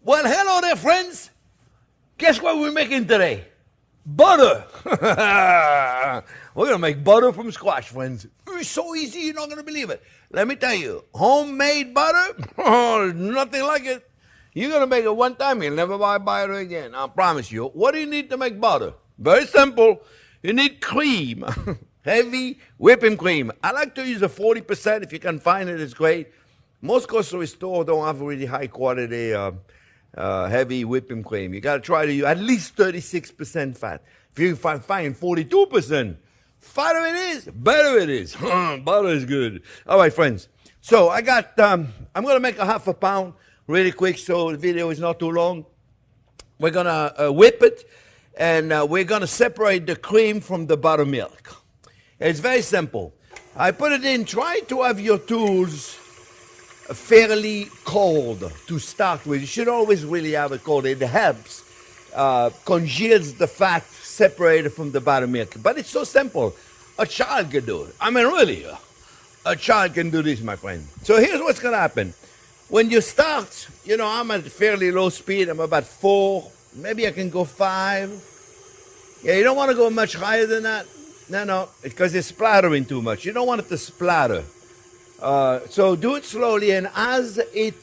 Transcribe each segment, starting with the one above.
Well, hello there, friends. Guess what we're making today? Butter. We're going to make butter from squash, friends. It's so easy, you're not going to believe it. Let me tell you, homemade butter, oh, nothing like it. You're going to make it one time, you'll never buy butter again. I promise you. What do you need to make butter? Very simple. You need cream. Heavy whipping cream. I like to use a 40%. If you can find it, it's great. Most grocery stores don't have really high quality heavy whipping cream. You got to try to use at least 36% fat. If you find 42%, fatter it is, better it is. Butter is good. All right, friends. So I got, I'm going to make a half a pound really quick so the video is not too long. We're going to whip it, and we're going to separate the cream from the buttermilk. It's very simple. I put it in. Try to have your tools fairly cold to start with. You should always really have it cold. It helps, congeals the fat separated from the buttermilk. But it's so simple. A child can do it. I mean, really, a child can do this, my friend. So here's what's going to happen. When you start, you know, I'm at fairly low speed. I'm about 4. Maybe I can go 5. Yeah, you don't want to go much higher than that. No, because it's splattering too much. You don't want it to splatter. So do it slowly, and as it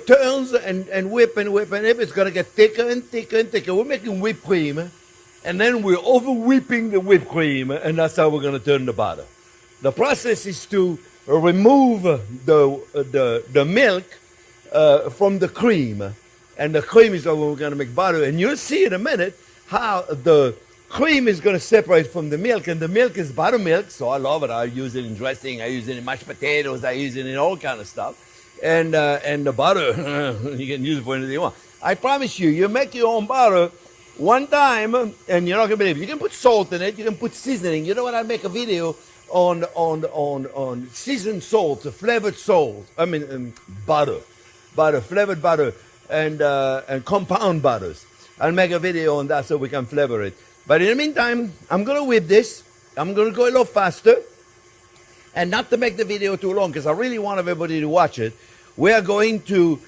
turns and whip, it's going to get thicker and thicker and thicker. We're making whipped cream, and then we're over whipping the whipped cream, and that's how we're going to turn the butter. The process is to remove the milk from the cream, and the cream is how we're going to make butter. And you'll see in a minute how the cream is going to separate from the milk, and the milk is buttermilk, so I love it. I use it in dressing, I use it in mashed potatoes, I use it in all kind of stuff. And the butter, you can use it for anything you want. I promise you, you make your own butter one time, and you're not going to believe it. You can put salt in it, you can put seasoning. You know what? I make a video on seasoned salt, flavored salt. I mean, butter, flavored butter, and compound butters. I'll make a video on that so we can flavor it. But in the meantime, I'm going to whip this. I'm going to go a little faster. And not to make the video too long, because I really want everybody to watch it. We are going to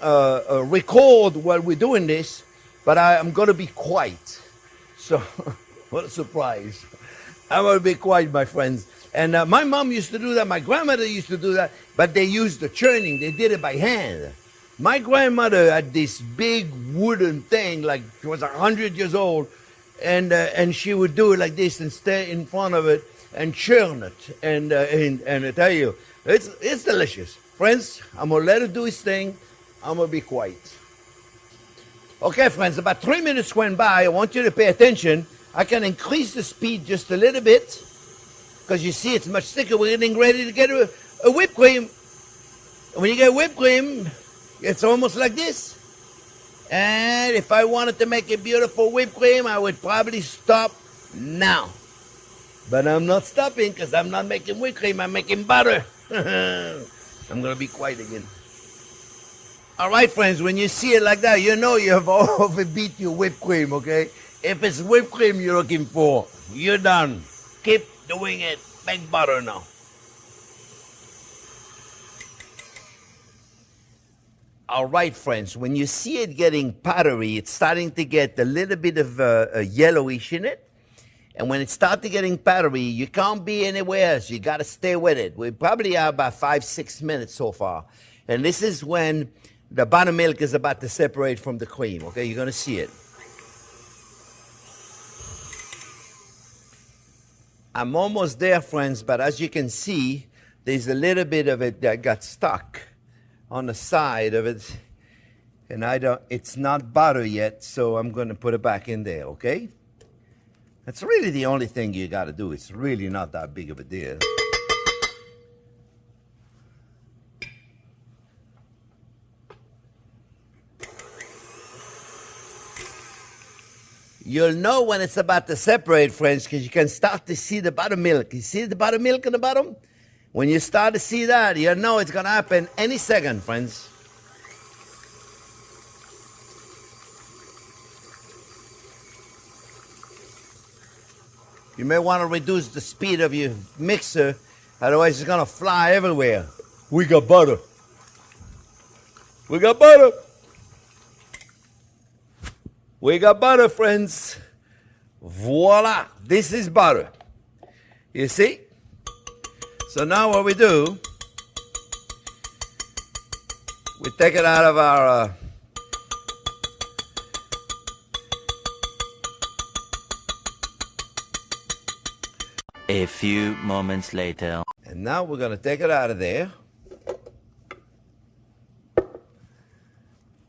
record while we're doing this, but I'm going to be quiet. So, what a surprise. I'm going to be quiet, my friends. And my mom used to do that. My grandmother used to do that. But they used the churning. They did it by hand. My grandmother had this big wooden thing, like she was 100 years old. And she would do it like this and stay in front of it and churn it. And I tell you, it's delicious. Friends, I'm going to let it do its thing. I'm going to be quiet. Okay, friends, about 3 minutes went by. I want you to pay attention. I can increase the speed just a little bit because you see it's much thicker. We're getting ready to get a whipped cream. When you get whipped cream, it's almost like this. And if I wanted to make a beautiful whipped cream, I would probably stop now. But I'm not stopping because I'm not making whipped cream, I'm making butter. I'm going to be quiet again. All right, friends, when you see it like that, you know you have overbeat your whipped cream, okay? If it's whipped cream you're looking for, you're done. Keep doing it. Make butter now. All right, friends, when you see it getting powdery, it's starting to get a little bit of a yellowish in it. And when it starts getting powdery, you can't be anywhere else. You got to stay with it. We probably are about 5-6 minutes so far. And this is when the buttermilk is about to separate from the cream. Okay, you're going to see it. I'm almost there, friends, but as you can see, there's a little bit of it that got stuck on the side of it, and it's not butter yet, so I'm going to put it back in there, okay? That's really the only thing you got to do. It's really not that big of a deal. You'll know when it's about to separate, friends, because you can start to see the buttermilk. You see the buttermilk in the bottom? When you start to see that, you know it's going to happen any second, friends. You may want to reduce the speed of your mixer, otherwise it's going to fly everywhere. We got butter. We got butter. We got butter, friends. Voila. This is butter. You see? So now what we do, we take it out of our A few moments later. and now we're going to take it out of there.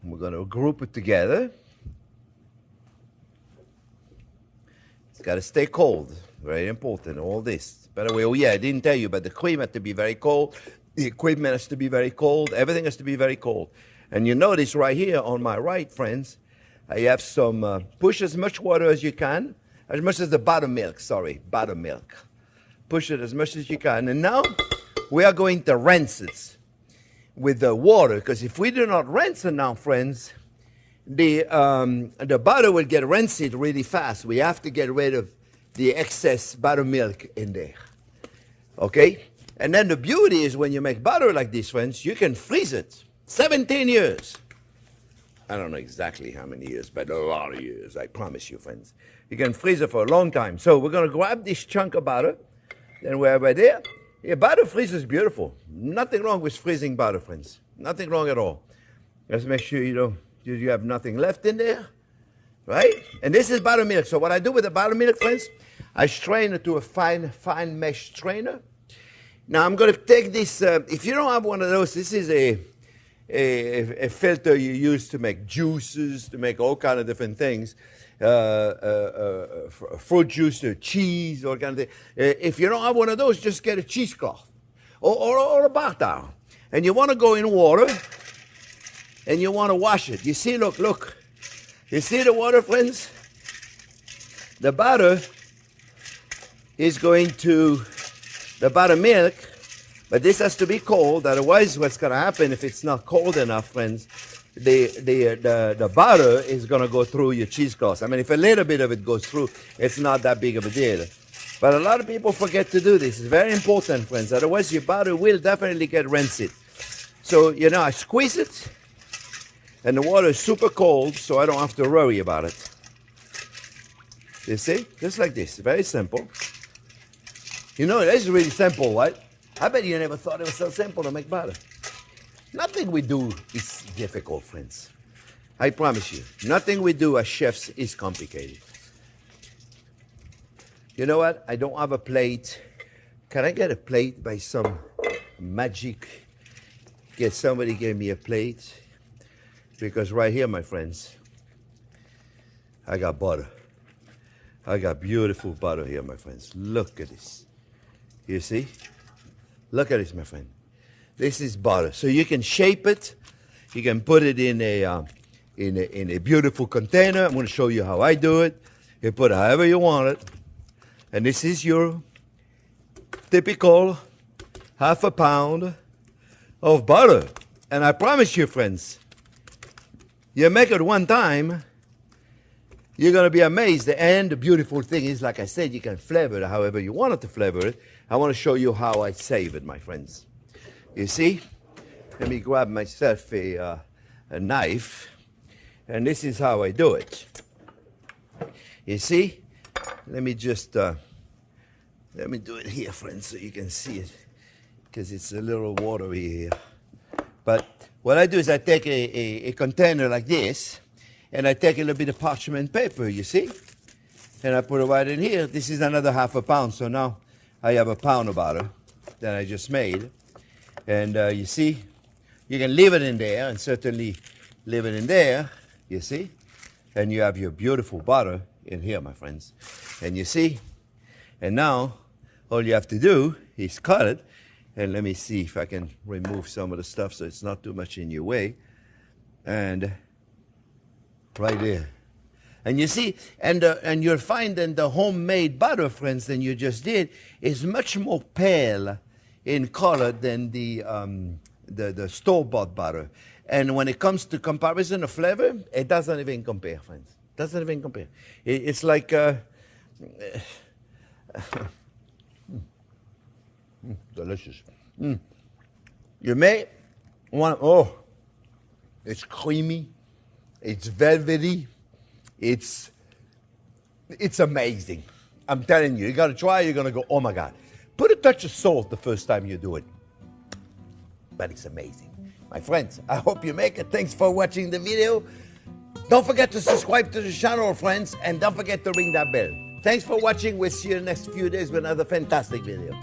We're going to group it together. It's got to stay cold. Very important, all this. By the way, oh yeah, I didn't tell you, but the cream has to be very cold. The equipment has to be very cold. Everything has to be very cold. And you notice right here on my right, friends, I have some, push as much water as you can, as much as the buttermilk, buttermilk. Push it as much as you can. And now we are going to rinse it with the water, because if we do not rinse it now, friends, the butter will get rinsed really fast. We have to get rid of the excess buttermilk in there. Okay? And then the beauty is when you make butter like this, friends, you can freeze it 17 years. I don't know exactly how many years, but a lot of years, I promise you, friends. You can freeze it for a long time. So we're going to grab this chunk of butter, then we're right there. Yeah, butter freezes beautiful. Nothing wrong with freezing butter, friends. Nothing wrong at all. Just make sure you have nothing left in there, right? And this is buttermilk. So what I do with the buttermilk, friends, I strain it to a fine mesh strainer. Now I'm going to take this. If you don't have one of those, this is a filter you use to make juices, to make all kind of different things. Fruit juice, cheese, all kind of thing. If you don't have one of those, just get a cheesecloth or a bar towel. And you want to go in water and you want to wash it. You see, look. You see the water, friends? The butter is going to, the buttermilk, but this has to be cold. Otherwise, what's going to happen if it's not cold enough, friends, the butter is going to go through your cheesecloth. I mean, if a little bit of it goes through, it's not that big of a deal. But a lot of people forget to do this. It's very important, friends. Otherwise, your butter will definitely get rinsed. So, I squeeze it, and the water is super cold, so I don't have to worry about it. You see? Just like this. Very simple. It is really simple, right? I bet you never thought it was so simple to make butter. Nothing we do is difficult, friends. I promise you. Nothing we do as chefs is complicated. You know what? I don't have a plate. Can I get a plate by some magic? Somebody give me a plate. Because right here, my friends, I got butter. I got beautiful butter here, my friends. Look at this. You see? Look at this, my friend. This is butter. So you can shape it. You can put it in a beautiful container. I'm going to show you how I do it. You put it however you want it. And this is your typical half a pound of butter. And I promise you, friends, you make it one time, you're going to be amazed. And the beautiful thing is, like I said, you can flavor it however you want it to flavor it. I want to show you how I save it, my friends. You see? Let me grab myself a knife. And this is how I do it. You see? Let me just, let me do it here, friends, so you can see it. Because it's a little watery here. But what I do is I take a container like this, and I take a little bit of parchment paper, you see? And I put it right in here. This is another half a pound, so now I have a pound of butter that I just made. And you see, you can leave it in there, and certainly leave it in there, you see? And you have your beautiful butter in here, my friends. And you see, and now all you have to do is cut it. And let me see if I can remove some of the stuff so it's not too much in your way. And right there. And you see, and you'll find that the homemade butter, friends, than you just did, is much more pale in color than the store-bought butter. And when it comes to comparison of flavor, it doesn't even compare, friends. Doesn't even compare. It's like delicious. You may want, it's creamy, it's velvety, It's amazing. I'm telling you, you got to try. You're going to go, oh my God. Put a touch of salt the first time you do it. But it's amazing. My friends, I hope you make it. Thanks for watching the video. Don't forget to subscribe to the channel, friends, and don't forget to ring that bell. Thanks for watching. We'll see you in the next few days with another fantastic video.